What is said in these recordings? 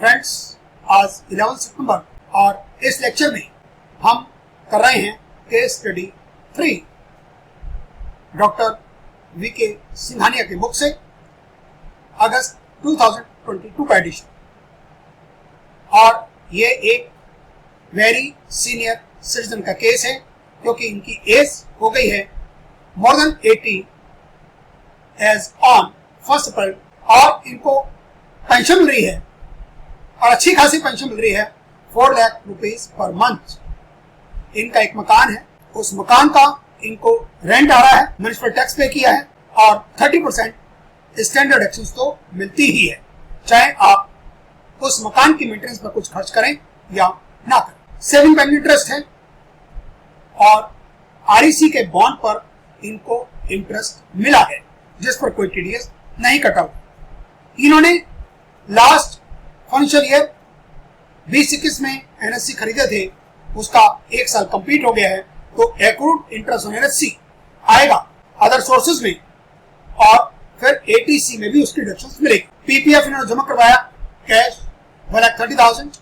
Friends, आज 11 सितंबर और इस लेक्चर में हम कर रहे हैं case study 3 doctor VK Singhania के बुक से अगस्त 2022 का एडिशन। और ये एक वेरी सीनियर सिटीजन का केस है क्योंकि इनकी एज हो गई है मोर देन 80 एज ऑन 1 अप्रैल और इनको पेंशन मिल रही है और अच्छी खासी पेंशन मिल रही है 4 लाख रुपीज पर मंथ। इनका एक मकान है, उस मकान का इनको रेंट आ रहा है, म्युनिसिपल टैक्स पे किया है और 30% स्टैंडर्ड एक्शंस तो मिलती ही है, चाहे आप उस मकान की मेंटेनेंस पर कुछ खर्च करें या ना करें। सेविंग बैंक इंटरेस्ट है और आरईसी के बॉन्ड पर इनको इंटरेस्ट मिला है जिस पर कोई टीडीएस नहीं कटा हुआ। इन्होंने लास्ट फाइनेंशियल ईयर 2021 में एनएससी खरीदे थे, उसका 1 साल कंप्लीट हो गया है, तो एक्रूड इंटरेस्ट ऑन एनएससी आएगा अदर सोर्सेज में और फिर एटीसी में भी उसकी डिडक्शंस मिलेगी। पीपीएफ इन्होंने जमा करवाया कैश 1,30,000।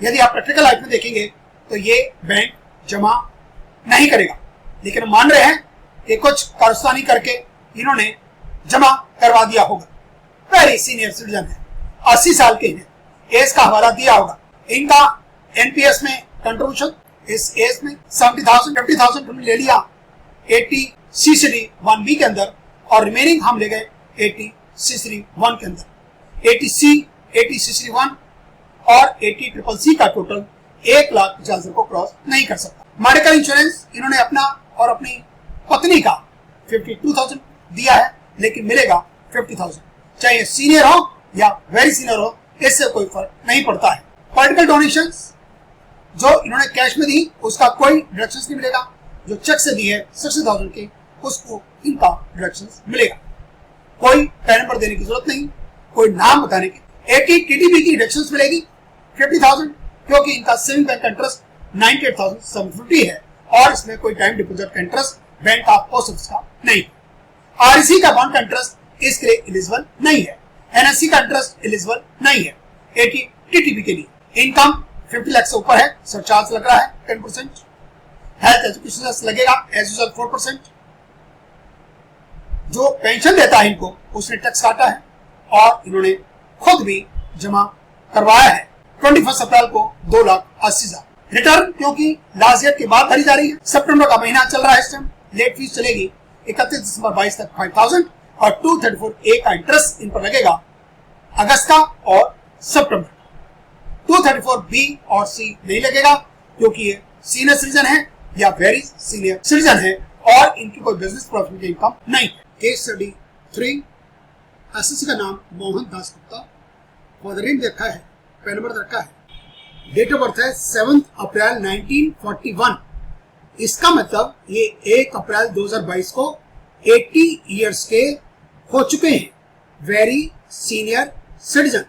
यदि आप प्रैक्टिकल लाइफ में देखेंगे तो ये बैंक जमा नहीं करेगा, लेकिन मान रहे हैं कि कुछ कारस्तानी करके इन्होंने जमा करवा दिया होगा। वेरी सीनियर सिटीजन है, 80 साल के हैं, एज का हवाला दिया होगा। इनका एनपीएस में कंट्रीब्यूशन इस एज में 70,000 50,000 ले लिया 80 सीसीडी 1B के अंदर और रिमेनिंग हम ले गए 80 सीसीडी 1 के अंदर। 80 सीसीडी 1 और 80 ट्रिपल सी का टोटल 1,50,000 को क्रॉस नहीं कर सकता। मेडिकल इंश्योरेंस इन्होंने अपना और अपनी पत्नी का 52,000 दिया है, लेकिन मिलेगा 50,000, चाहे सीनियर हो या वेरी सीनियर हो, इससे कोई फर्क नहीं पड़ता है। पॉलिटिकल डोनेशंस जो इन्होंने कैश में दी उसका कोई डिडक्शंस नहीं मिलेगा, जो चेक से दी है 60,000 के उसको इनका डिडक्शंस मिलेगा। कोई पैन नंबर देने की जरूरत नहीं, कोई नाम बताने की। 80 टीटीबी की डिडक्शंस मिलेगी 50,000 क्योंकि इनका सेविंग बैंक का इंटरेस्ट 98,750 है और इसमें कोई टाइम डिपोजिट का इंटरेस्ट बैंक का पोस्ट ऑफिस का नहीं। आरईसी का बॉन्ड का इंटरेस्ट इसके लिए एलिजिबल नहीं है, एनएससी का इंटरेस्ट एलिजिबल नहीं है 80 टीटीबी के लिए। इनकम 50 लाख से ऊपर है, सरचार्ज लग रहा है 10%। हेल्थ एजुकेशन लगेगा एज यूजुअल 4%। जो पेंशन देता है इनको उसने टैक्स काटा है और इन्होंने खुद भी जमा करवाया है 21 अप्रैल को 2,80,000। रिटर्न क्योंकि लास्ट डेट के बाद भरी जा रही है, सितंबर का महीना चल रहा है, इस टाइम लेट फीस चलेगी 31 दिसंबर 22 तक 5,000 और 234A का इंटरेस्ट इन पर लगेगा अगस्त का और सितंबर। 234B और C नहीं लगेगा क्योंकि ये सीनियर सिटीजन है या वेरी सीनियर सिटीजन है और इनकी कोई बिजनेस प्रॉफिट इनकम नहीं है। केस स्टडी 3 एसएससी का नाम मोहन दास गुप्ता, फादर नेम रखा है, पैन नंबर रखा है, डेट ऑफ बर्थ है 7 अप्रैल 1941। इसका मतलब ये 1 अप्रैल 2022 को 80 इयर्स के हो चुके हैं, वेरी सीनियर सिटीजन।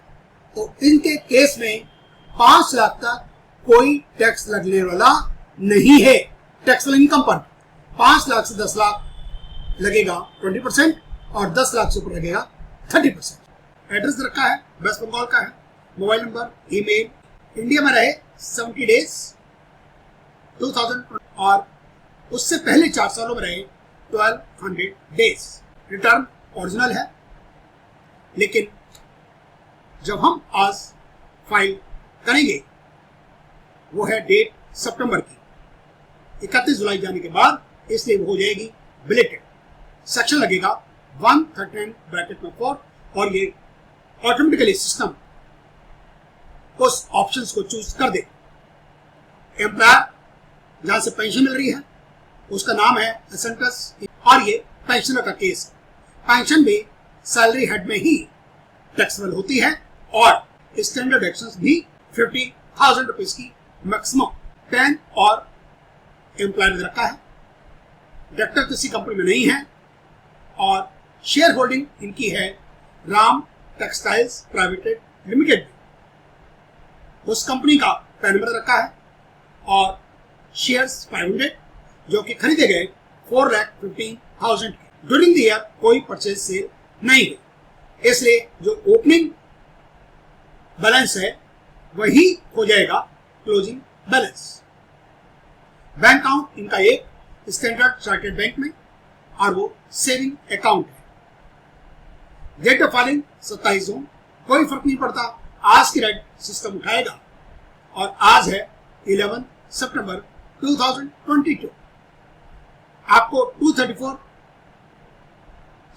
तो इनके केस में 5 लाख तक कोई टैक्स लगने वाला नहीं है। टैक्सेबल इनकम पर 5 लाख से 10 लाख लगेगा 20% और 10 लाख से ऊपर लगेगा 30%। एड्रेस रखा है वेस्ट बंगाल का है, मोबाइल नंबर, ईमेल, इंडिया में रहे 70 डेज 2000 और उससे पहले 4 सालों में रहे 1200 डेज। रिटर्न ओरिजिनल है, लेकिन जब हम आज फाइल करेंगे वो है डेट सितंबर की, 31 जुलाई जाने के बाद, इसलिए वो हो जाएगी बिलेटेड। सेक्शन लगेगा 139 ब्रैकेट में 4 और ये ऑटोमेटिकली सिस्टम उस ऑप्शंस को चूज कर दे। एम्प्लॉयर जहां से पेंशन मिल रही है उसका नाम है एसेंटस और ये पेंशनर का केस। पेंशन भी सैलरी हेड में ही टैक्सेबल होती है और स्टैंडर्ड एक्शंस भी 50,000 रुपीज की मैक्सिमम। पैन और एम्प्लॉयर रखा है, डायरेक्टर किसी कंपनी में नहीं है और शेयर होल्डिंग इनकी है राम टेक्सटाइल्स प्राइवेट लिमिटेड। उस कंपनी का पैन नंबर रखा है और शेयर्स 500 जो कि खरीदे गए 4,15,000 के। ड्यूरिंग द ईयर कोई परचेज सेल नहीं हुई, इसलिए जो ओपनिंग बैलेंस है वही हो जाएगा क्लोजिंग बैलेंस। बैंक अकाउंट इनका एक स्टैंडर्ड चार्टर्ड बैंक में और वो सेविंग अकाउंट है। डेट ऑफ फाइलिंग 27 जून, कोई फर्क नहीं पड़ता, आज की रेट सिस्टम उठाएगा और आज है 11 सितंबर 2022। आपको 234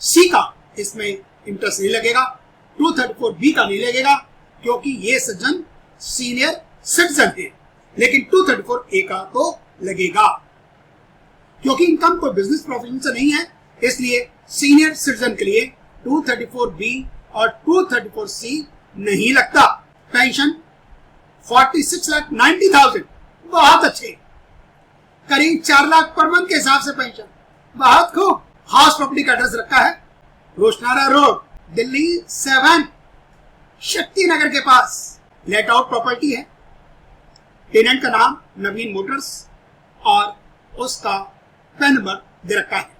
सी का इसमें इंटरेस्ट नहीं लगेगा, 234 बी का नहीं लगेगा क्योंकि ये सज्जन सीनियर सिटीजन है, लेकिन 234 ए का तो लगेगा क्योंकि इनकम कोई बिजनेस प्रोफेशन से नहीं है, इसलिए सीनियर सिटीजन के लिए 234 बी और 234 सी नहीं लगता। पेंशन 46,90,000, बहुत अच्छे, करीब 4 लाख पर मंथ के हिसाब से पेंशन, बहुत खूब। हाउस प्रॉपर्टी का एड्रेस रखा है रोशनारा रोड, दिल्ली 7, शक्ति नगर के पास। लेट आउट प्रॉपर्टी है, टेनेंट का नाम नवीन मोटर्स और उसका पैन नंबर दे रखा है।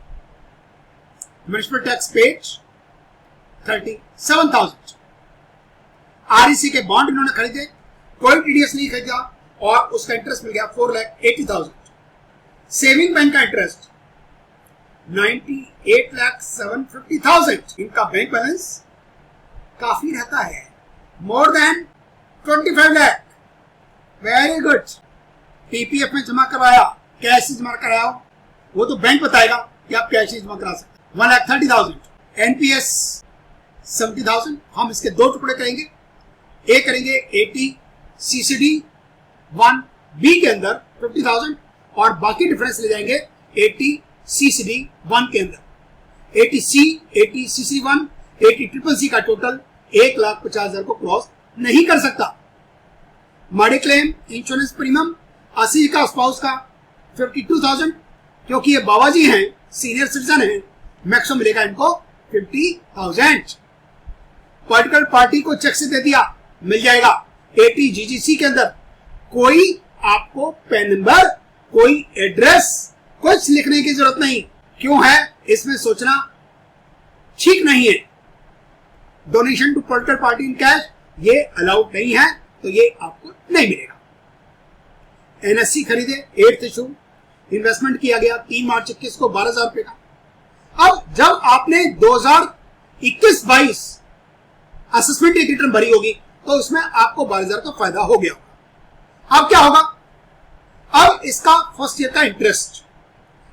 Municipal tax paid 37,000। आरईसी के बॉन्ड इन्होंने खरीदे, कोई टीडीएस नहीं खरीदा और उसका इंटरेस्ट मिल गया 4,80,000। सेविंग बैंक का इंटरेस्ट 98,750,000। इनका बैंक बैलेंस काफी रहता है, more than 25 lakh. Very good. PPF में जमा करवाया, कैश जमा कराया, वो तो बैंक बताएगा कि आप कैश जमा करा सकते। 1,30,000। एनपीएस 70,000। हम इसके दो टुकड़े करेंगे, एक करेंगे 80 CCD 1B के अंदर 50,000 और बाकी डिफरेंस ले जाएंगे 80 CCD 1 के अंदर। 80C 80 CCD 1 80 CCC का टोटल 1,50,000 को क्रॉस नहीं कर सकता। मेडिक्लेम इंश्योरेंस प्रीमियम 80 का, स्पाउस का 52,000, क्योंकि ये बाबा जी हैं, सीनियर सिटीजन हैं, मैक्सिमम मिलेगा इनको 50,000। पॉलिटिकल पार्टी को चेक से दे दिया, मिल जाएगा 80 GGC के अंदर। कोई आपको पेन नंबर, कोई एड्रेस, कुछ लिखने की जरूरत नहीं। क्यों है इसमें सोचना ठीक नहीं है। Donation to political party in cash ये अलाउड नहीं है, तो ये आपको नहीं मिलेगा। एनएससी खरीदे 8th इशू, इन्वेस्टमेंट किया गया 3 मार्च 21 को 12,000 रुपए का। अब जब आपने 2021-22 असेसमेंट रिटर्न भरी होगी तो उसमें आपको 12,000 का फायदा हो गया। अब क्या होगा, अब इसका फर्स्ट ईयर का इंटरेस्ट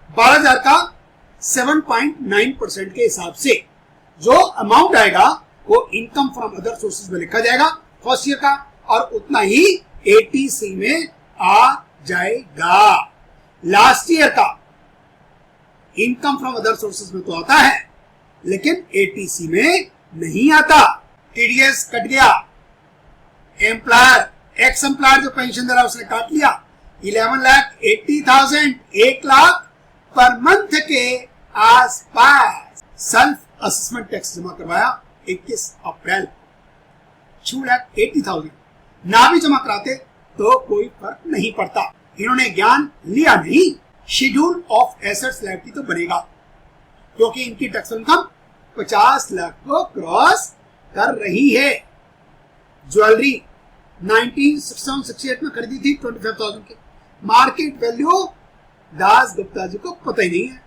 12,000 का 7.9% के हिसाब से जो अमाउंट आएगा वो इनकम फ्रॉम अदर सोर्सेज में लिखा जाएगा फर्स्ट ईयर का, और उतना ही 80C में आ जाएगा। लास्ट ईयर का इनकम फ्रॉम अदर सोर्सेज में तो आता है, लेकिन 80C में नहीं आता। टीडीएस कट गया, एम्प्लॉयर एक्स एम्प्लॉयर जो पेंशन दे रहा उसने काट लिया। 11,80,000, 1 लाख पर मंथ के आसपास सेल्फ असेसमेंट टैक्स जमा करवाया 21 अप्रैल। 2,80,000 ना भी जमा कराते तो कोई फर्क नहीं पड़ता। इन्होंने ज्ञान लिया नहीं, शेड्यूल ऑफ एसेट्स लायबिलिटी तो बनेगा क्योंकि इनकी टैक्स इनकम 50 लाख को क्रॉस कर रही है। ज्वेलरी 1967-68 में खरीदी थी 25,000 की, मार्केट वैल्यू दास गुप्ता जी को पता ही नहीं है,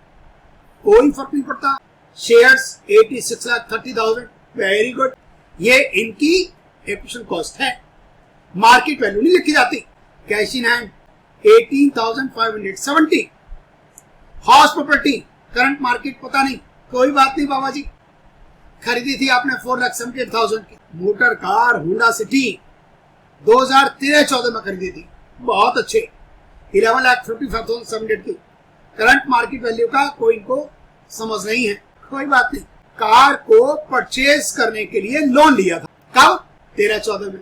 कोई फर्क नहीं पड़ता। शेयर्स 86,30,000, वेरी गुड, ये इनकी एक्विजिशन कॉस्ट है, मार्केट वैल्यू नहीं लिखी जाती। Cash in hand 18,570। House property current market पता नहीं, कोई बात नहीं बाबा जी, खरीदी थी आपने 4,78,000 की। मोटर कार होंडा सिटी 2013-14 में खरीदी थी, बहुत अच्छे, 11,55,700 की। करंट मार्केट वैल्यू का कोई इनको समझ नहीं है, कोई बात नहीं। कार को परचेज करने के लिए लोन लिया था, कब 13-14 में,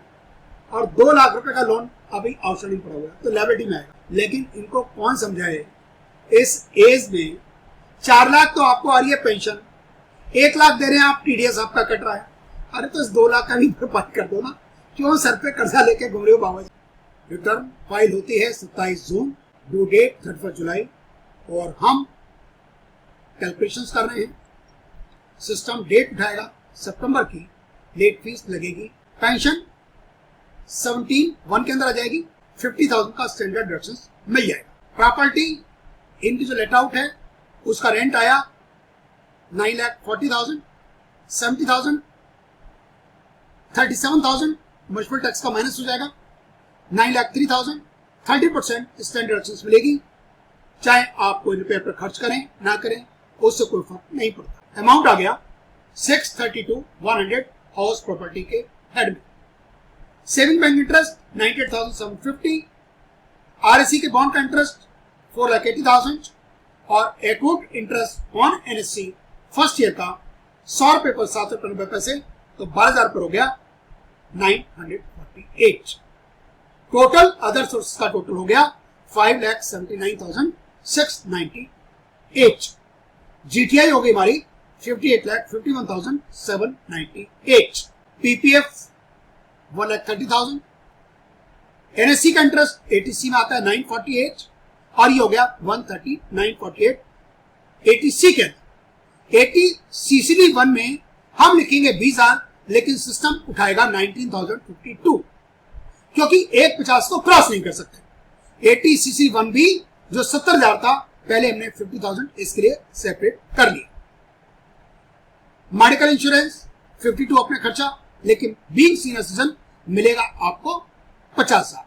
और 2 लाख रुपए का लोन अभी आउटस्टैंडिंग पड़ा हुआ है, तो लायबिलिटी में आएगा। लेकिन इनको कौन समझाए, इस एज में 4 लाख तो आपको आ रही है पेंशन, 1 लाख दे रहे हैं आप, टीडीएस आपका कट रहा है, अरे तो इस 2 लाख का भी भरपाई कर दो ना, क्यों सर पे कर्जा लेके घूम रहे हो बाबा जी। रिटर्न फाइल होती है 27 जून, ड्यू डेट 31 जुलाई, और हम कैलकुलेशंस कर रहे हैं। सिस्टम डेट उठाएगा सितंबर की, लेट फीस लगेगी। पेंशन 17(1) के अंदर आ जाएगी। 50,000 का स्टैंडर्ड डिडक्शन मिल जाएगा। प्रॉपर्टी इनकी जो लेट आउट है उसका रेंट आया 9,40,000, 70,000, 37,000 म्युनिसिपल टैक्स का माइनस हो जाएगा, 9,03,000, 30% स्टैंडर्ड डिडक्शन मिलेगी। चाहे आप कोई रुपये पर खर्च करें ना करें उससे कोई फर्क नहीं पड़ता। अमाउंट आ गया 632,100 हाउस प्रॉपर्टी के हेड में। सेविंग बैंक इंटरेस्ट 98,750, आरएससी के बॉन्ड का इंटरेस्ट 4,80,000 और accrued interest on NSC first year का 100 रुपये पर 7.90 पैसे, तो 12,000 पर हो गया 948। टोटल अदर सोर्सेस का टोटल हो गया 5,79,698। जीटीआई हो गई हमारी 58,51,798। पीपीएफ 1,30,000। एनएससी का इंटरेस्ट एटीसी में आता है 948 और ये हो गया 130,948 एटीसी के अंदर। एटीसीसीडी 1 में हम लिखेंगे 20,000 लेकिन सिस्टम उठाएगा 19,052 क्योंकि 150 को क्रॉस नहीं कर सकते। एटीसीसी 1 भी जो 70,000 था पहले हमने 50,000 इसके लिए सेपरेट कर लिया। मेडिकल इंश्योरेंस 52 अपने खर्चा, लेकिन बीइंग सीनियर सिटीजन मिलेगा आपको 50,000।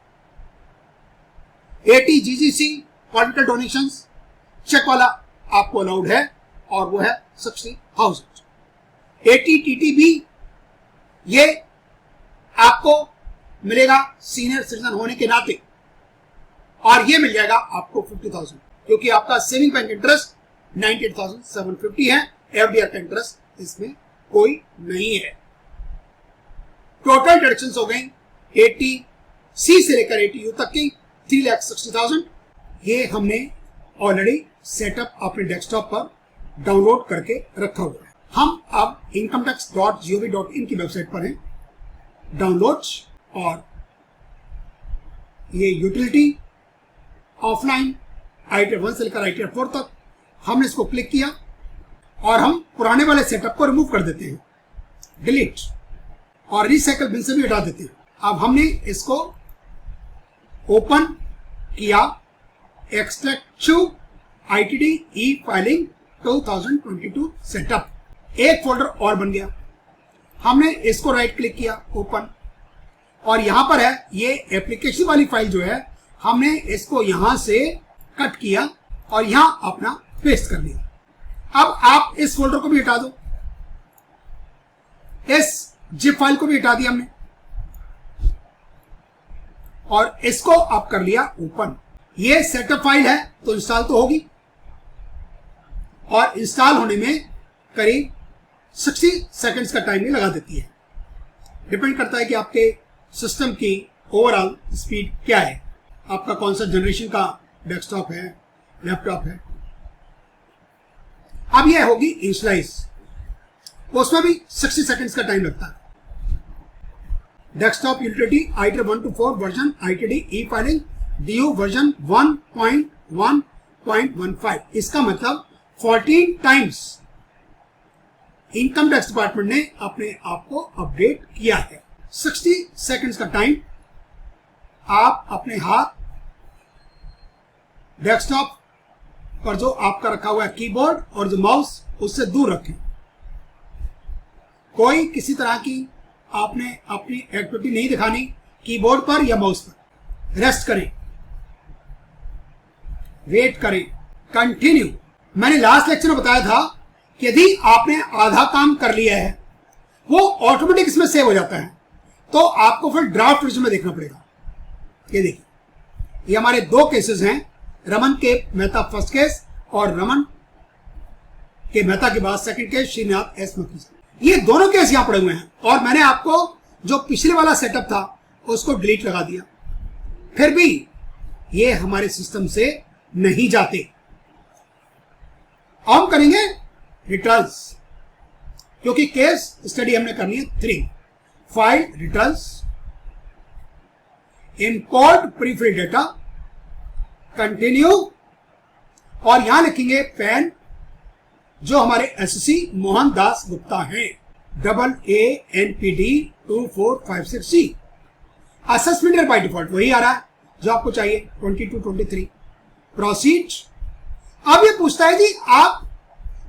एटीजीजीसी पॉलिटिकल डोनेशंस चेक वाला आपको अलाउड है और वो है 60,000। एटीटीटीबी ये आपको मिलेगा सीनियर सिटीजन होने के नाते और ये मिल जाएगा आपको 50,000 क्योंकि आपका सेविंग बैंक इंटरेस्ट 98,750 है। एफडीआर का इंटरेस्ट इसमें कोई नहीं है। टोटल डिडक्शंस हो गई 80C से लेकर 80U तक की 3,60,000। ये हमने ऑलरेडी सेटअप अपने डेस्कटॉप पर डाउनलोड करके रखा हुआ है। हम अब incometax.gov.in की वेबसाइट पर हैं। डाउनलोड और ये यूटिलिटी ऑफलाइन आईटीआर 1 से लेकर आईटीआर 4 तक हमने इसको क्लिक किया और हम पुराने वाले सेटअप को रिमूव कर देते हैं, डिलीट, और रिसाइकल बिन से भी हटा देते हैं। अब हमने इसको ओपन किया, एक्सट्रैक्ट आईटीडी ई फाइलिंग 2022 सेटअप, एक फोल्डर और बन गया। हमने इसको राइट क्लिक किया, ओपन, और यहां पर है ये एप्लीकेशन वाली फाइल जो है हमने इसको यहां से कट किया और यहां अपना पेस्ट कर लिया। अब आप इस फोल्डर को भी हटा दो, इस जिप फाइल को भी हटा दिया हमने और इसको अब कर लिया ओपन। ये सेटअप फाइल है तो इंस्टॉल तो होगी और इंस्टॉल होने में करीब 60 सेकंड्स का टाइम लगा देती है। डिपेंड करता है कि आपके सिस्टम की ओवरऑल स्पीड क्या है, आपका कौन सा जनरेशन का डेस्कटॉप है, लैपटॉप है। अब यह होगी इनिशियलाइज, उसमें भी 60 सेकंड्स का टाइम लगता है। Desktop utility ITR 1 to 4 version ITD E filing DU version 1.1.15। इसका मतलब 14 टाइम्स इनकम टैक्स डिपार्टमेंट ने अपने आप को अपडेट किया है। 60 सेकंड्स का टाइम आप अपने हाथ डेस्कटॉप पर जो आपका रखा हुआ है कीबोर्ड और जो माउस उससे दूर रखें। कोई किसी तरह की आपने अपनी एक्टिविटी नहीं दिखानी कीबोर्ड पर या माउस पर। रेस्ट करें, वेट करें, कंटिन्यू। मैंने लास्ट लेक्चर में बताया था कि यदि आपने आधा काम कर लिया है वो ऑटोमेटिक इसमें सेव हो जाता है, तो आपको फिर ड्राफ्ट वर्जन में देखना पड़ेगा। ये देखिए, ये हमारे 2 केसेस हैं, रमन के मेहता फर्स्ट केस और रमन के मेहता के बाद सेकंड केस श्रीनाथ एस मक्खी। ये दोनों केस यहां पड़े हुए हैं और मैंने आपको जो पिछले वाला सेटअप था उसको डिलीट लगा दिया, फिर भी ये हमारे सिस्टम से नहीं जाते। अब हम करेंगे रिटर्न्स, क्योंकि केस स्टडी हमने करनी है 3। File returns, import prefill data, continue, और यहां लिखेंगे पैन जो हमारे एससी मोहन दास गुप्ता हैं, AANPD 2456C। Assessment year by default वही आ रहा है जो आपको चाहिए 22, 23। प्रोसीड। अब ये पूछता है जी आप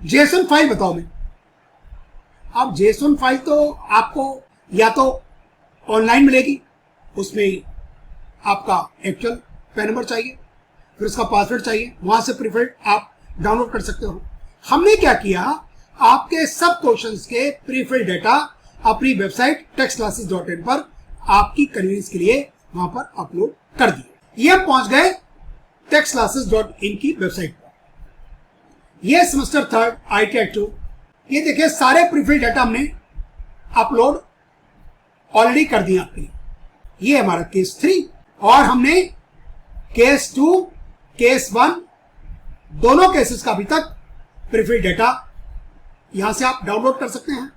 जेसन फाइल बताओ मैं। अब जेसन फाइल तो आपको या तो ऑनलाइन मिलेगी, उसमें आपका एक्चुअल पैन नंबर चाहिए, फिर उसका पासवर्ड चाहिए, वहां से प्रीफिल्ड आप डाउनलोड कर सकते हो। हमने क्या किया, आपके सब क्वेश्चंस के प्रीफिल्ड डेटा अपनी वेबसाइट textclasses.in पर आपकी कन्वीनियंस के लिए वहां पर अपलोड कर दिए। ये पहुंच गए textclasses.in की वेबसाइट पर। ये सेमेस्टर 3 ITI 2, ये देखिए सारे प्रीफिल्ड डेटा हमने अपलोड ऑलरेडी कर दिया आपके लिए। ये हमारा केस 3 और हमने केस 2, केस 1 दोनों केसेस का अभी तक प्रीफिल्ड डेटा यहां से आप डाउनलोड कर सकते हैं।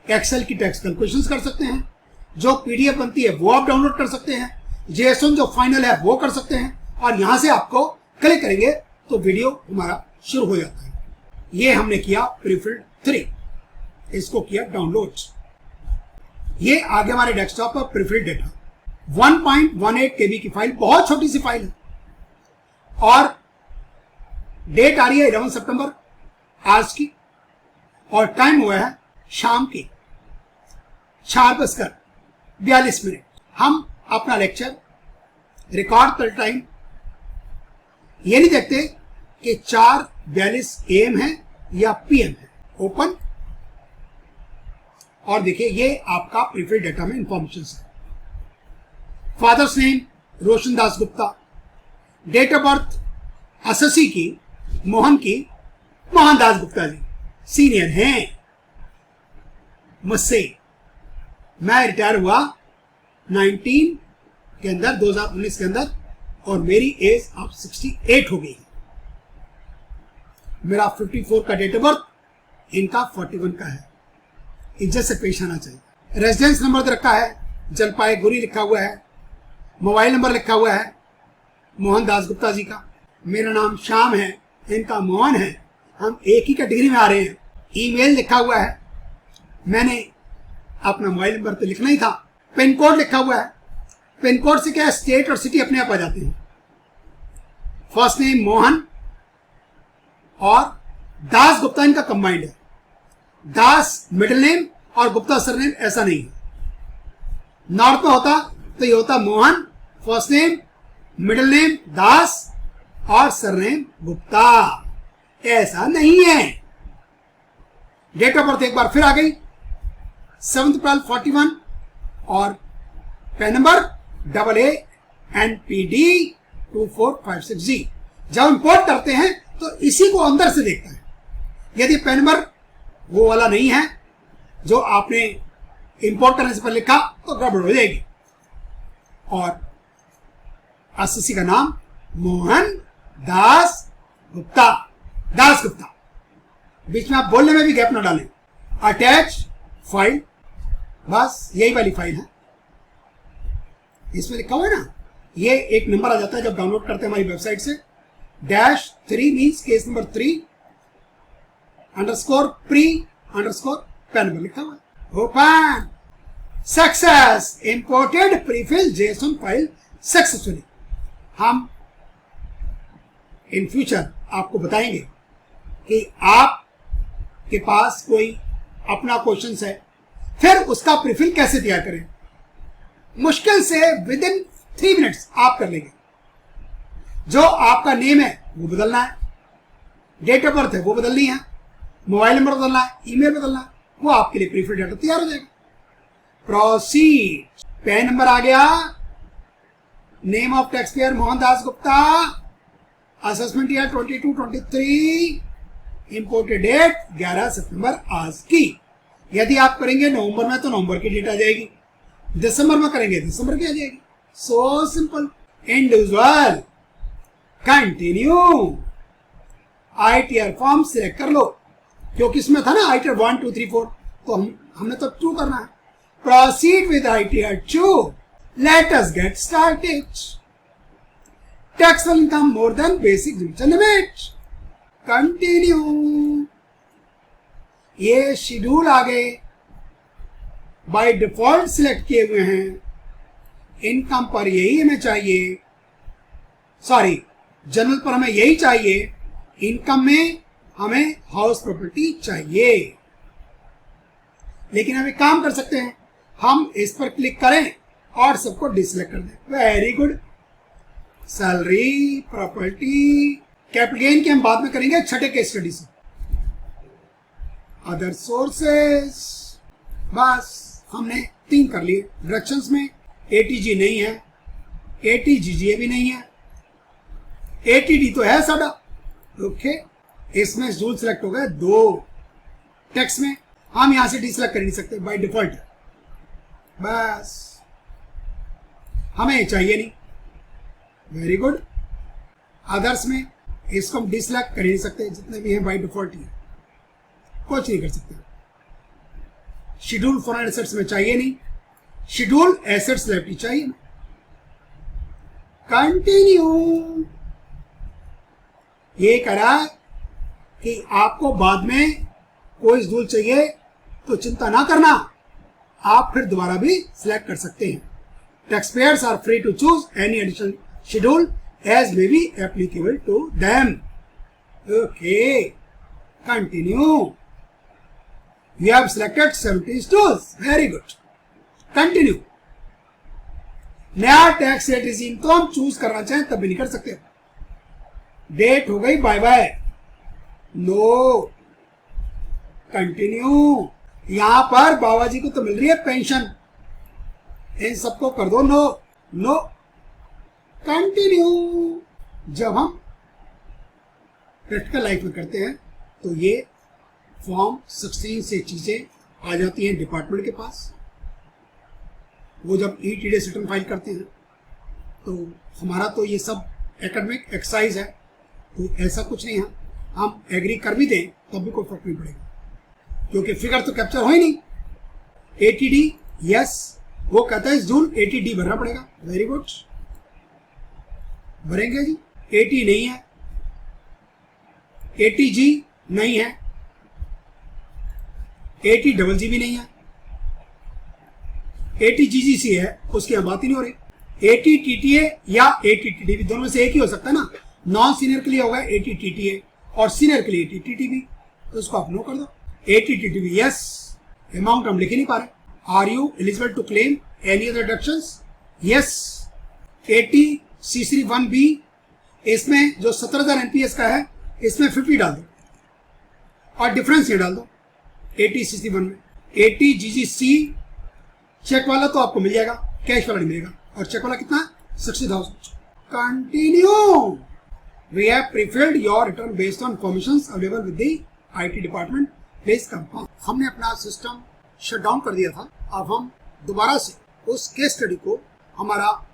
एक्सेल की टेक्स्ट कैलकुलेशंस कर सकते हैं, जो पीडीएफ बनती है वो आप डाउनलोड कर सकते हैं, जेएसएन जो फाइनल है वो कर सकते हैं, और यहां से आपको क्लिक करेंगे तो वीडियो हमारा शुरू हो जाता है। ये हमने किया प्रीफिल्ड 3, इसको किया डाउनलोड। ये आगे हमारे डेस्कटॉप पर प्रीफिल्ड डेटा 1.18 KB की फाइल, बहुत छोटी सी फाइल है, और डेट आ रही है 11 सितंबर आज की, और टाइम हुआ है शाम के 4:42। हम अपना लेक्चर रिकॉर्ड कर टाइम ये नहीं देखते कि 4:42 AM है या PM है। ओपन, और देखिए ये आपका प्रीफिल्ड डेटा में इंफॉर्मेशन है। Father's name Roshan Das Gupta, date of birth SSC की मोहन दास गुप्ता जी, सीनियर हैं मुझसे। मैं रिटायर हुआ 19 के अंदर, 2019 के अंदर, और मेरी एज अब 68 हो गई है। मेरा 54 का डेट ऑफ बर्थ, इनका 41 का है। इज्जत से पेश आना चाहिए। रेजिडेंस नंबर रखा है जलपाईगुड़ी लिखा हुआ है, मोबाइल नंबर लिखा हुआ है मोहन दास गुप्ता जी का। मेरा नाम श्याम है, इनका मोहन है, हम एक ही कैटेगरी में आ रहे हैं। ईमेल लिखा हुआ है, मैंने अपना मोबाइल नंबर तो लिखना ही था। पिन कोड लिखा हुआ है, पिन कोड से क्या है, स्टेट और सिटी अपने आप आ जाते हैं। फर्स्ट नेम मोहन और दास गुप्ता इनका कंबाइंड है। दास मिडिल नेम और गुप्ता सरनेम ऐसा नहीं है। नॉर्थ में होता तो ये होता Mohan, first name, middle name Das और सरनेम गुप्ता, ऐसा नहीं है। डेट ऑफ बर्थ एक बार फिर आ गई 7 अप्रैल 41, और पैन नंबर AANPD 2456G। जब इंपोर्ट करते हैं तो इसी को अंदर से देखता है। यदि पैन नंबर वो वाला नहीं है जो आपने इंपोर्ट करने से पहले लिखा तो गड़बड़ हो जाएगी। और एसएससी का नाम मोहन दास गुप्ता, बीच में आप बोलने में भी गैप ना डालें। अटैच फाइल, बस यही वाली फाइल है, इसमें लिखा हुआ है ना, ये एक नंबर आ जाता है जब डाउनलोड करते हैं हमारी वेबसाइट से। -3 means case number 3 _pre_ pan number लिखा हुआ है। Open, success, imported prefill JSON file successfully. हम इन फ्यूचर आपको बताएंगे कि आप के पास कोई अपना क्वेश्चन है, फिर उसका प्रीफिल कैसे तैयार करें। मुश्किल से विदिन 3 मिनट्स आप कर लेंगे। जो आपका नेम है वो बदलना है, डेट ऑफ बर्थ है वो बदलनी है, मोबाइल नंबर बदलना है, ईमेल बदलना है, वो आपके लिए प्रीफिल डाटा तैयार हो जाएगा। प्रोसीड। पैन नंबर आ गया, name of tax payer Mohan Das Gupta, assessment year 22-23, imported date 11 सितंबर आज की। यदि आप करेंगे नवंबर में तो नवंबर की डेट आ जाएगी, दिसंबर में करेंगे दिसंबर की आ जाएगी। So simple. Individual, continue. ITR form select कर लो, क्योंकि इसमें था ना ITR 1 2 3 4, तो हमने तो 2 करना है। Proceed with ITR 2। Let us get started. Taxable income more than basic limited limit. Continue. ये शेड्यूल आ गए, बाय डिफॉल्ट सिलेक्ट किए हुए हैं। इनकम पर यही हमें चाहिए, सॉरी जनरल पर हमें यही चाहिए, इनकम में हमें हाउस प्रॉपर्टी चाहिए। लेकिन हम एक काम कर सकते हैं, हम इस पर क्लिक करें और सबको डिसलेक्ट कर दें। Very good. Salary, property, capital gain के हम बाद में करेंगे छठे केस स्टडी से। अदर सोर्सेस, बस हमने 3 कर लिए। डिडक्शंस में एटीजी नहीं है, एटीजीजीए भी नहीं है, एटीडी तो है साडा। ओके, इसमें रूल सेलेक्ट हो गए 2। टैक्स में हम यहां से डिसलेक्ट कर नहीं सकते, बाय डिफॉल्ट। बस हमें चाहिए नहीं। Very good. अदर्स में इसको हम डिसलेक्ट कर ही नहीं सकते, जितने भी हैं बाय डिफॉल्ट ही, कुछ नहीं कर सकते। शेड्यूल फॉरेन एसेट्स में चाहिए नहीं, शेड्यूल एसेट्स लायबिलिटी चाहिए। कंटिन्यू। ये करा कि आपको बाद में कोई रूल चाहिए तो चिंता ना करना, आप फिर दोबारा भी सिलेक्ट कर सकते हैं। Taxpayers are free to choose any additional schedule as may be applicable to them. Okay, continue. You have selected 70 stores. Very good. Continue. नया टैक्स रेट रिजीम तो हम चूज करना चाहें तब भी नहीं कर सकते। डेट हो गई बाय बाय। नो। कंटिन्यू। यहां पर बाबा जी को तो मिल रही है पेंशन, इन सबको कर दो नो। नो। कंटिन्यू। जब हम प्रैक्टिकल लाइफ में करते हैं तो ये फॉर्म 16 से चीजें आ जाती हैं डिपार्टमेंट के पास। वो जब ईटीडीएस रिटर्न फाइल करते हैं तो हमारा तो ये सब एकेडमिक एक्सरसाइज है, तो ऐसा कुछ नहीं है। हम एग्री कर भी दें तब भी कोई फर्क नहीं पड़ेगा, क्योंकि फिगर तो कैप्चर हो ही नहीं। एटीडी यस, वो कहता है जून एटीडी भरना पड़ेगा। वेरी गुड, भरेंगे जी। एटी नहीं है, एटीजी नहीं है, एटी डबल जी भी नहीं है, एटी जीजीसी है, उसकी हम बात ही नहीं हो रही। एटी टीटीए या एटी टीटीबी, दोनों में से एक ही हो सकता है ना। नॉन सीनियर के लिए होगा एटी टीटीए और सीनियर के लिए एटी टीटीबी, तो उसको आप नो कर दो। Eighty TTB yes. अमाउंट हम लिख ही नहीं पा रहे। Are you eligible to claim any other deductions? Yes. Eighty CC 1B, इसमें जो 17,000 एनपीएस का है इसमें 50 डाल दो और डिफरेंस ये डाल दो 80/61 में। 80GGC चेक वाला तो आपको मिल जाएगा, कैश वाला नहीं मिलेगा। और चेक वाला कितना? 60,000। Continue. We have prefilled your return based on permissions available with the IT department. Please confirm. हमने अपना सिस्टम शट डाउन कर दिया था, अब हम दोबारा से उस केस स्टडी को, हमारा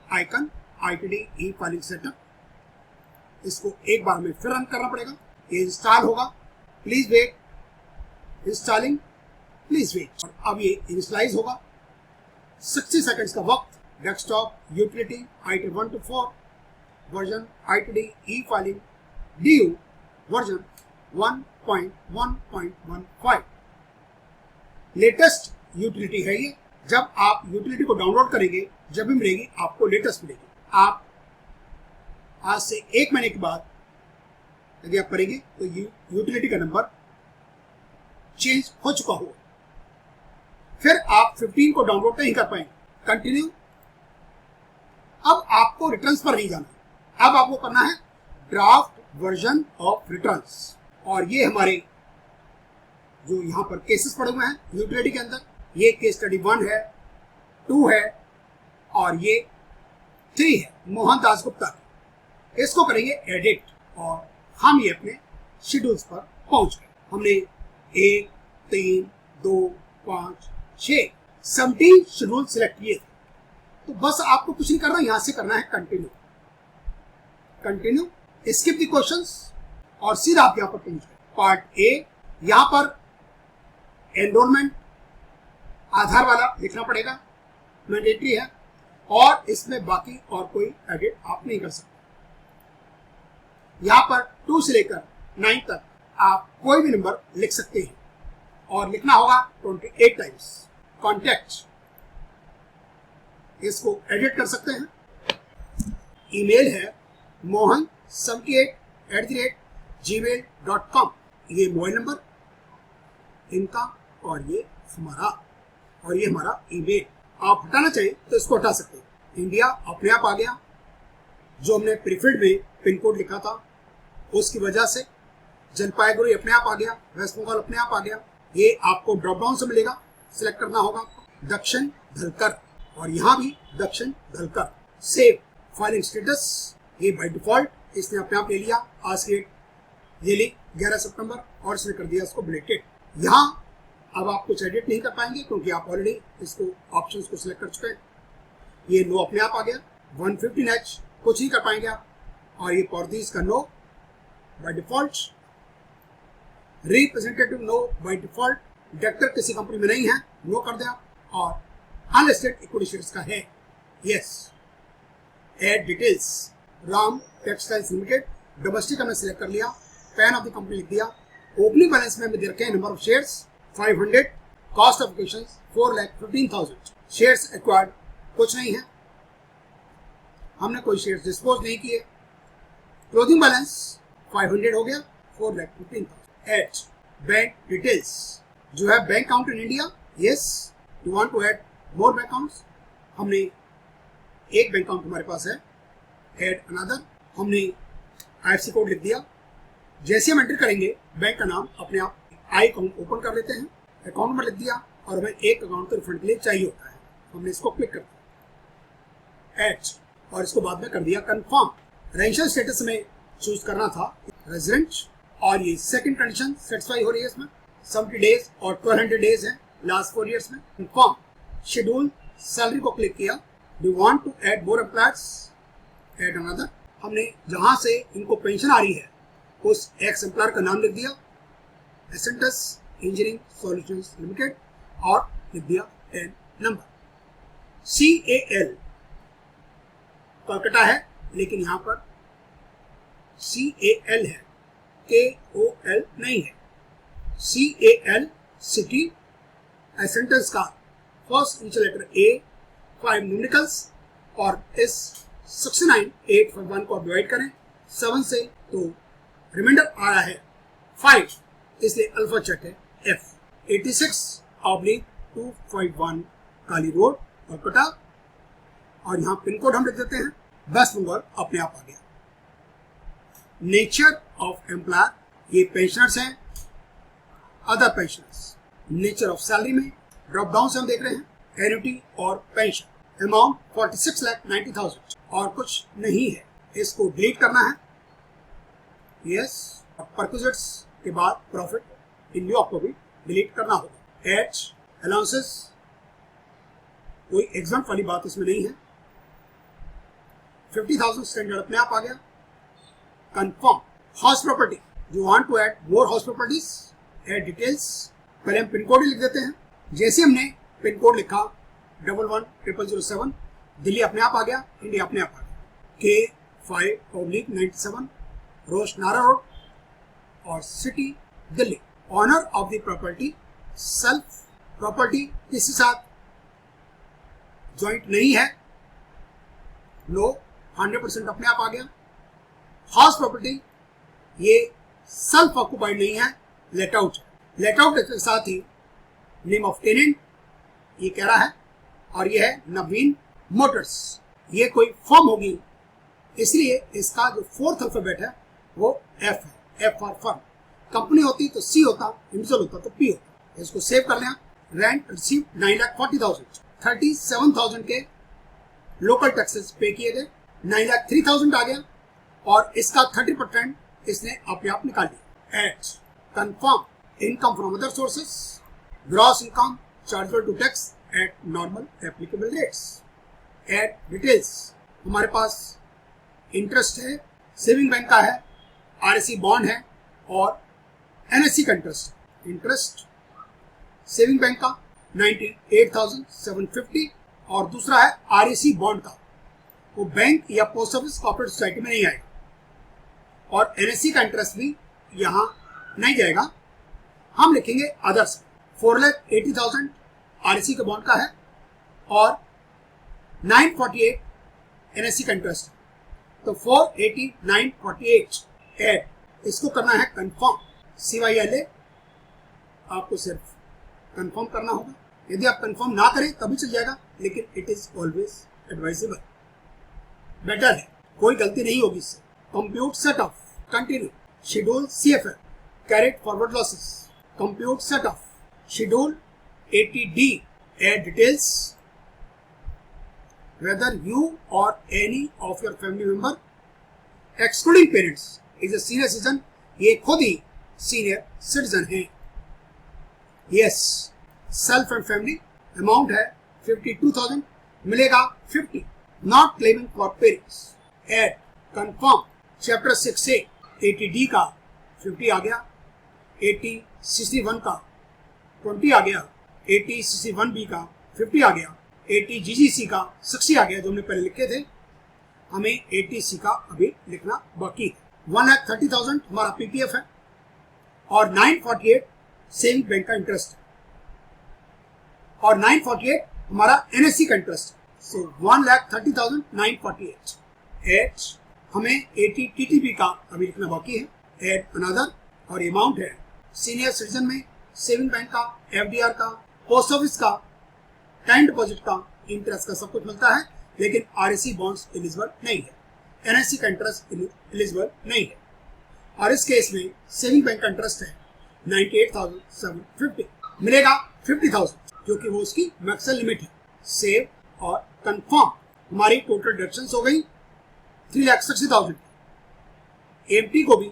आइकन आईटीडी ई फाइलिंग सेटअप, इसको एक बार में फिर रन करना पड़ेगा। ये इंस्टॉल होगा, please wait. Installing, please wait. और अब ये इनिशियलाइज होगा। 60 सेकंड्स का वक्त। Desktop utility IT 1 to 4 version ITD e filing DU version 1.1.15 latest utility है ये। जब आप यूटिलिटी को डाउनलोड करेंगे, जब भी मिलेगी आपको लेटेस्ट मिलेगी। आप आज से 1 महीने के बाद यदि आप करेंगे तो यूटिलिटी का नंबर चेंज हो चुका होगा। फिर आप 15 को डाउनलोड नहीं कर पाएंगे। कंटिन्यू। अब आपको रिटर्न्स पर नहीं जाना, अब आपको करना है ड्राफ्ट वर्जन ऑफ रिटर्न्स। और ये हमारे जो यहाँ पर केसेस पड़े हुए हैं यूटिलिटी के अंदर, ये केस स्टडी 1 है, 2 है और ये 3 है मोहन दास गुप्ता। इसको करेंगे एडिट और हम ये अपने शेड्यूल्स पर पहुंच गए। हमने 1, 3, 2, 5, 6 17 शेड्यूल सिलेक्ट किए। तो बस आपको कुछ नहीं करना, यहां से करना है continue. Continue, skip the questions और सीधा आप यहां पर पहुंच गए। पार्ट ए, यहां पर एनरोलमेंट आधार वाला लिखना पड़ेगा, मैंडेटरी है। और इसमें बाकी और कोई एडिट आप नहीं कर सकते। यहां पर 2 से लेकर 9 तक आप कोई भी नंबर लिख सकते हैं और लिखना होगा 28 टाइम्स। कॉन्टैक्ट, इसको एडिट कर सकते हैं। ईमेल है mohan78@gmail.com। ये मोबाइल नंबर इनका और ये हमारा ईमेल। आप हटाना चाहिए तो इसको हटा सकते हैं। इंडिया अपने आप आ गया। जो हमने प्रीफिल्ड में पिन कोड लिखा था उसकी वजह से जलपाईगुड़ी अपने आप आ गया, वेस्ट बंगाल अपने आप आ गया। ये आपको ड्रॉप डाउन से मिलेगा, सिलेक्ट करना होगा आपको दक्षिण धलकर, और यहाँ भी दक्षिण धलकर। सेव फाइलिंग स्टेटस, ये बाय डिफॉल्ट इसने अपने आप ले लिया। आज की ये ली 11 सितंबर और इसने कर दिया इसको ब्लेटेड। यहाँ अब आप कुछ एडिट नहीं कर पाएंगे क्योंकि आप ऑलरेडी इसको ऑप्शंस को सिलेक्ट कर चुके हैं। ये नो अपने आप आ गया। 115H कुछ नहीं कर पाएंगे आप, और ये पोर्तुगीज का no by default. Representative no by default. Director किसी कंपनी में नहीं है, नो कर दिया। और अनलिस्टेड इक्विटी शेयर्स का है, yes. Add details, Ram textiles limited domestic हमने सिलेक्ट कर लिया। पैन ऑफ द कंपनी लिख दिया। ओपनिंग बैलेंस में दे रखे हैं number of shares 500, cost of acquisition 4,15,000। Shares acquired कुछ नहीं है, हमने कोई शेयर्स डिस्पोज नहीं किए। क्लोजिंग बैलेंस 500 हो गया, 4,15,000। एड बैंक डिटेल्स, जो है bank account in India, yes. You want to add more bank accounts, हमने एक बैंक अकाउंट हमारे पास है। एड अनदर, हमने IFSC कोड लिख दिया। जैसे हम एंटर करेंगे बैंक का नाम अपने आप आई अकाउंट ओपन कर लेते हैं। अकाउंट नंबर लिख दिया और हमें एक अकाउंट तो रिफंड के लिए चाहिए होता है, हमने इसको क्लिक कर दिया एड, और इसको बाद में कर दिया कंफर्म। रेजिडेंशियल स्टेटस में चूज करना था रेजिडेंट, और ये सेकंड कंडीशन सेटिस्फाई हो रही है इसमें। 70 डेज और 1200 डेज है लास्ट 4 ईयर्स में। कंफर्म। शेड्यूल सैलरी को क्लिक किया। Do want to add more employers, add another. हमने जहां से इनको पेंशन आ रही है उस एक्स एम्प्लॉयर का नाम लिख दिया, एसेंटस इंजीनियरिंग सॉल्यूशंस लिमिटेड, और लिख दिया 10 नंबर। CAL कोलकाता है, लेकिन यहां पर CAL है, KOL नहीं है। CAL सिटी, एसेंटस का first initial letter A, 5 numericals, और इस 69,851 को डिवाइड करें 7 से तो रिमाइंडर आ रहा है 5, इसलिए अल्फा चेक है F। 86/251 काली रोड कोलकाता, और यहाँ पिन कोड हम लिख देते हैं वेस्ट बंगाल अपने आप आ गया। नेचर ऑफ एम्प्लॉयर, ये पेंशनर्स हैं, other pensioners. Nature of salary में ड्रॉप डाउन से हम देख रहे हैं एन्युटी और पेंशन। अमाउंट 46,90,000 और कुछ नहीं है, इसको डिलीट करना है, यस। परक्विजिट्स के बाद प्रॉफिट इन व्यू आपको भी डिलीट करना होगा। एड अलाउंसेस, कोई एग्जाम वाली बात इसमें नहीं है। 50,000 स्टैंडर्ड अपने आप आ गया। Confirm. House property, you want to add more house properties, add details. पहले हम पिन कोड ही लिख देते हैं। जैसे हमने पिन कोड लिखा 110007, दिल्ली अपने आप आ गया, इंडिया अपने आप आ गया। K5/97 रोशनारा रोड, और city Delhi. Owner of the property self, property किसी साथ ज्वाइंट नहीं है, नो, 100% अपने आप आ गया। हाउस प्रॉपर्टी ये सेल्फ ऑक्युपाइड नहीं है, लेट आउट है। लेट आउट के साथ ही नेम ऑफ टेनेंट ये कह रहा है, और ये है नवीन मोटर्स। ये कोई फर्म होगी, इसलिए इसका जो 4th अल्फाबेट है वो F है, F फॉर फर्म। कंपनी होती तो C होता, इंडिविजुअल होता तो P होता। इसको सेव कर लें। रेंट रिसीव 9,40,000, 37,000 के लोकल टैक्सेस पे किए गए, 9,03,000 आ गया, और इसका 30% इसने अपने आप निकाल लिया। Add confirm. Income from other sources, gross income chargeable to tax at normal applicable rates. Add details, हमारे पास इंटरेस्ट है, सेविंग बैंक का है, RSC बॉन्ड है, और NSE का इंटरेस्ट सेविंग बैंक का 98,750, और दूसरा है RSC बॉन्ड का, वो बैंक या पोस्ट ऑफिस कॉर्पोरेट सोसाइटी में नहीं आएगा, और NSE का इंटरेस्ट भी यहाँ नहीं जाएगा। हम लिखेंगे अदर्स। 4,80,000 RSC के बॉन्ड का है, और 948 एनएससी का इंटरेस्ट, तो 489.48 एड, इसको करना है कंफर्म। CYLA आपको सिर्फ कंफर्म करना होगा। यदि आप कंफर्म ना करें तभी चल जाएगा, लेकिन it is always advisable, better है, कोई गलती नहीं होगी इससे। Compute set off continue schedule CFL carried forward losses, compute set off schedule 80D add details whether you or any of your family member excluding parents is a senior citizen, ये खुद ही senior citizen है। Yes, self and family amount है 52,000, मिलेगा 50, not claiming for parents. Add confirm chapter 6 से 80D का 50 आ गया, 8061 का 20 आ गया, 8061B का 50 आ गया, 80GGC का 60 आ गया जो हमने पहले लिखे थे। हमें 80C का अभी लिखना बाकी है। 1,30,000 हमारा PPF है और 948 सेविंग बैंक का इंटरेस्ट है और 948 हमारा NSC का इंटरेस्ट है। सो 1,30,948 एड हमें 80 TTB का अभी लिखना बाकी है। एड अनदर, और अमाउंट है सीनियर सिटीजन में सेविंग बैंक का, FDR का, पोस्ट ऑफिस का, टाइम डिपॉजिट का, इंटरेस्ट का सब कुछ मिलता है, लेकिन RSC बॉन्ड्स एलिजिबल नहीं है, NSC का इंटरेस्ट एलिजिबल नहीं है। और इस केस में सेविंग बैंक का इंटरेस्ट है 98,750, मिलेगा 50,000 जो कि वो उसकी मैक्सिमम लिमिट है। सेव और कंफर्म, हमारी टोटल डिडक्शंस हो गई 3,60,000। AMT को भी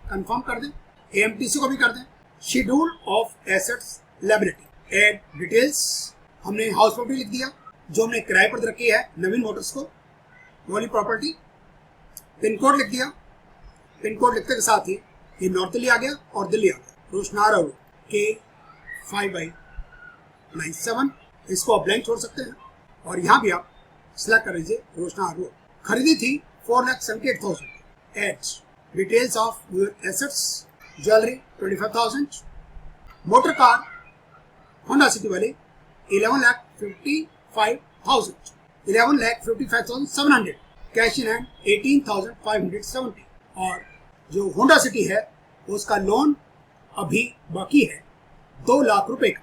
कंफर्म कर दें, AMTC को भी कर दें। Schedule of assets liability add details, हमने हाउस प्रॉपर्टी लिख दिया जो हमने किराए पर रखी है नवीन मोटर्स को, वाली प्रॉपर्टी। पिन कोड लिख दिया, पिन कोड लिखते के साथ ही ये नॉर्थ दिल्ली आ गया और दिल्ली आ गया। रोशनार रोड K5/97, इसको आप ब्लैंक छोड़ सकते हैं और यहाँ भी आप सिलेक्ट कर लीजिए रोशनार रोड। खरीदी थी 4,78,000। Add details of your assets, jewellery 25,000, motor car Honda city वाले 11,55,000, 11,55,700, कैश इन हैंड 18,570। और जो होंडा सिटी है उसका लोन अभी बाकी है 2 लाख रुपए का,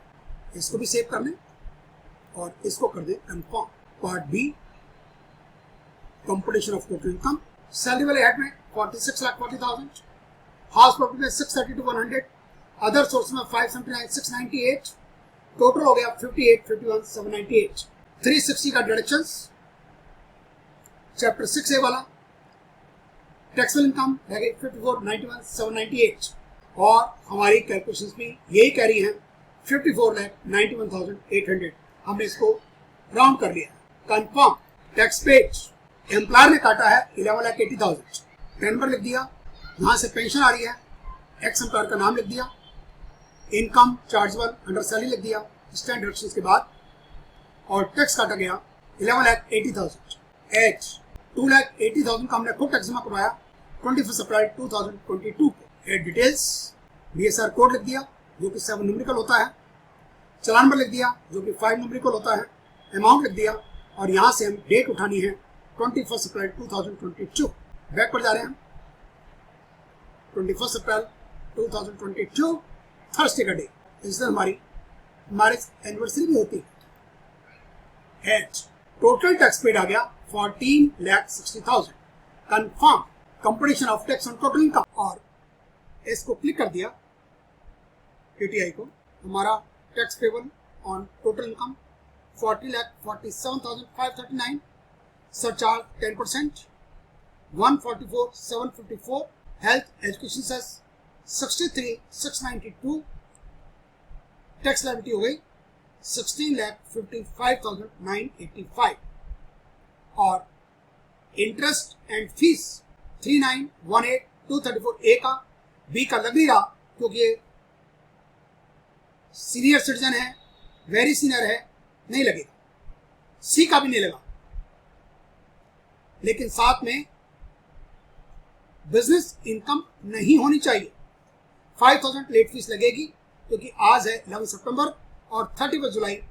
इसको भी सेव कर लें और इसको कर दें confirm. Part B computation of total income, salary वाले हेड में 46,40,000, हाउस प्रॉपर्टी में 632,100, अदर सोर्स में 579,698, टोटल हो गया 58,51,798। 360 का डिडक्शंस, चैप्टर 6A वाला टैक्सेबल इनकम रह गई 54,91,798 और हमारी कैलकुलेशंस भी यही कह रही हैं 54,91,800। हमने इसको राउंड कर लिया। कंफर्म टैक्स पेड, एम्प्लॉयर ने काटा है 11,80,000, नंबर लिख दिया, यहाँ से पेंशन आ रही है, एक्स एम्प्लॉयर का नाम लिख दिया, इनकम चार्जेबल अंडर सैलरी लिख दिया स्टैंड डिडक्शंस के बाद, और टैक्स काटा गया 11,80,000। एड 2,80,000 का हमने खुद टैक्स जमा करवाया 21 अप्रैल 2022 को। एड डिटेल्स, BSR कोड लिख दिया जो कि 7 न्यूमेरिकल होता है, चलान नंबर लिख दिया जो कि 5 न्यूमेरिकल होता है, अमाउंट लिख दिया और यहाँ से हम डेट उठानी है 21 अप्रैल 2022। बैक पर जा रहे हैं हम, 21 अप्रैल 2022 थर्सडे का डे, इस दिन हमारी मैरिज एनिवर्सरी भी होती है। एड टोटल टैक्स पेड आ गया 14,60,000। Confirm computation of tax on total income, और इसको क्लिक कर दिया PTI को, हमारा tax payable on total income 40,47,539, surcharge 10%, 144,754, health education cess 63,692, tax liability हो गई 16,55,985 और इंटरेस्ट एंड फीस 39,18,234। ए का, बी का लग नहीं रहा क्योंकि ये सीनियर सिटीजन है, वेरी सीनियर है, नहीं लगेगा। सी का भी नहीं लगा, लेकिन साथ में बिजनेस इनकम नहीं होनी चाहिए। 5,000 लेट फीस लगेगी क्योंकि आज है 11 सितंबर और 31 जुलाई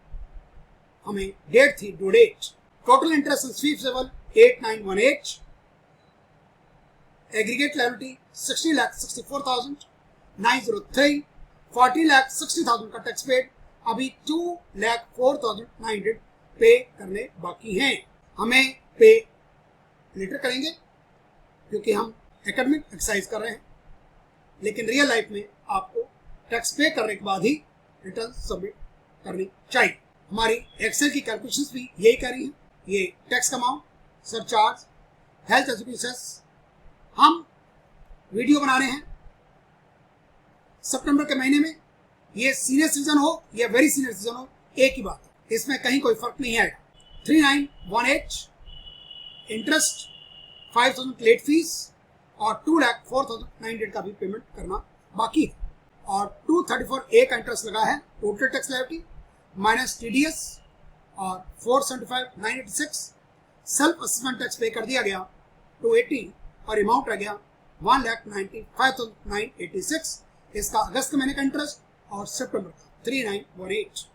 हमें डेट थी, due date. Total interest receivable 8918. Aggregate liability 60,64,903. 40,60,000 का टैक्स पेड, अभी 2,04,900 पे करने बाकी हैं। हमें पे लेटर करेंगे क्योंकि हम एकेडमिक एक्सरसाइज कर रहे हैं, लेकिन रियल लाइफ में आपको टैक्स पे करने के बाद ही रिटर्न सबमिट करनी चाहिए। हमारी एक्सेल की कैलकुलेशंस भी यही कर रही हैं। ये tax amount, surcharge, health education हम वीडियो बना रहे हैं सितंबर के महीने में। ये सीनियर सिटीजन हो या वेरी सीनियर सिटीजन हो, एक ही बात है, इसमें कहीं कोई फर्क नहीं आएगा। 3918 इंटरेस्ट, 5,000 लेट फीस और 2,04,900 का भी पेमेंट करना बाकी है। और 234A का इंटरेस्ट लगा है। Total tax liability minus TDS और 475,986 सेल्फ असेसमेंट टैक्स पे कर दिया गया 280 और अमाउंट रह गया 1,95,986। इसका अगस्त महीने का इंटरेस्ट और सितंबर का 3918।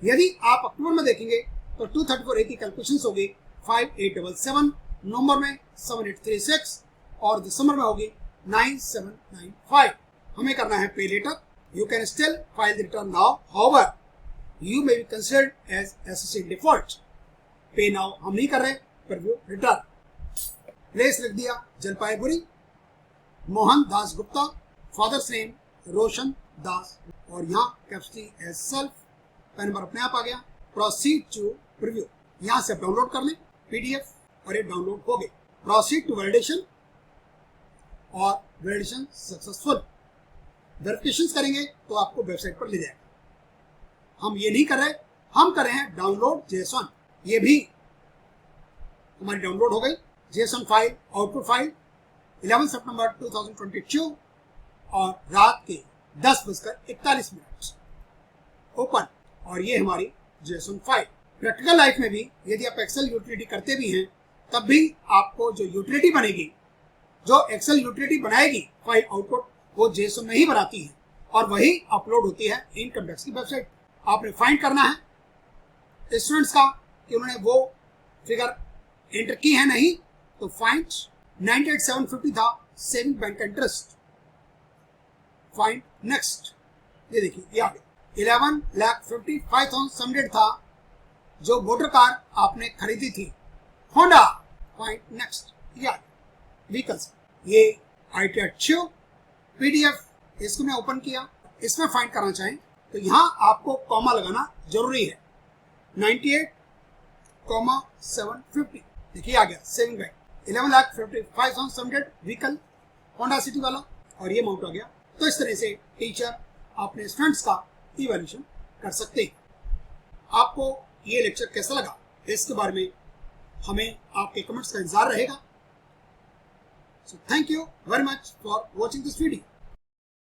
यदि आप अक्टूबर में देखेंगे तो 234A की कैलकुलेशन होगी 5877, नवंबर में 7836 और दिसंबर में होगी 9795। हमें करना है pay later. You can still file the return now, however you may be considered as associate default. Pay now हम नहीं कर रहे, प्रीव्यू रिटर्न। प्लेस लिख दिया जलपाईगुड़ी, मोहन दास गुप्ता, फादर्स नेम रोशन दास, और यहाँ capacity as self, PAN number अपने आप आ गया। प्रोसीड टू प्रीव्यू, यहाँ से डाउनलोड कर लें PDF और ये डाउनलोड हो गए। प्रोसीड टू वैलिडेशन और वैलिडेशन सक्सेसफुल। वेरिफिकेशन करेंगे तो आपको वेबसाइट पर ले जाएगा। हम ये नहीं कर रहे, हम कर रहे हैं डाउनलोड JSON। ये भी हमारी डाउनलोड हो गई JSON फाइल, आउटपुट फाइल 11 सितंबर 2022 और रात के 10:41 ओपन। और ये हमारी JSON फाइल। प्रैक्टिकल लाइफ में भी यदि आप एक्सेल यूटिलिटी करते भी हैं, तब भी आपको जो यूटिलिटी बनेगी, जो एक्सेल यूटिलिटी बनाएगी फाइल आउटपुट, वो JSON में ही बनाती है और वही अपलोड होती है इनकम टैक्स की वेबसाइट। आपने फाइंड करना है स्टूडेंट्स का कि उन्होंने वो फिगर एंटर की है नहीं, तो फाइंड 98,750 था सेविंग बैंक का इंटरेस्ट। फाइंड नेक्स्ट, ये देखिए ये आ गया 11,55,700 था जो मोटर कार आपने खरीदी थी होंडा। फाइंड नेक्स्ट, ये आ गया व्हीकल्स। ये ITR PDF, इसको मैं ओपन किया। इसमें फाइंड करना चाहें तो यहाँ आपको कॉमा लगाना जरूरी है। 98,750 देखिए आ गया saving bank. 11,55,700 vehicle Honda city वाला, और ये अमाउंट आ गया। तो इस तरह से टीचर अपने स्टूडेंट्स का इवैल्यूएशन कर सकते हैं। आपको ये लेक्चर कैसा लगा, इसके बारे में हमें आपके कमेंट्स का इंतजार रहेगा। So thank you very much for watching this video.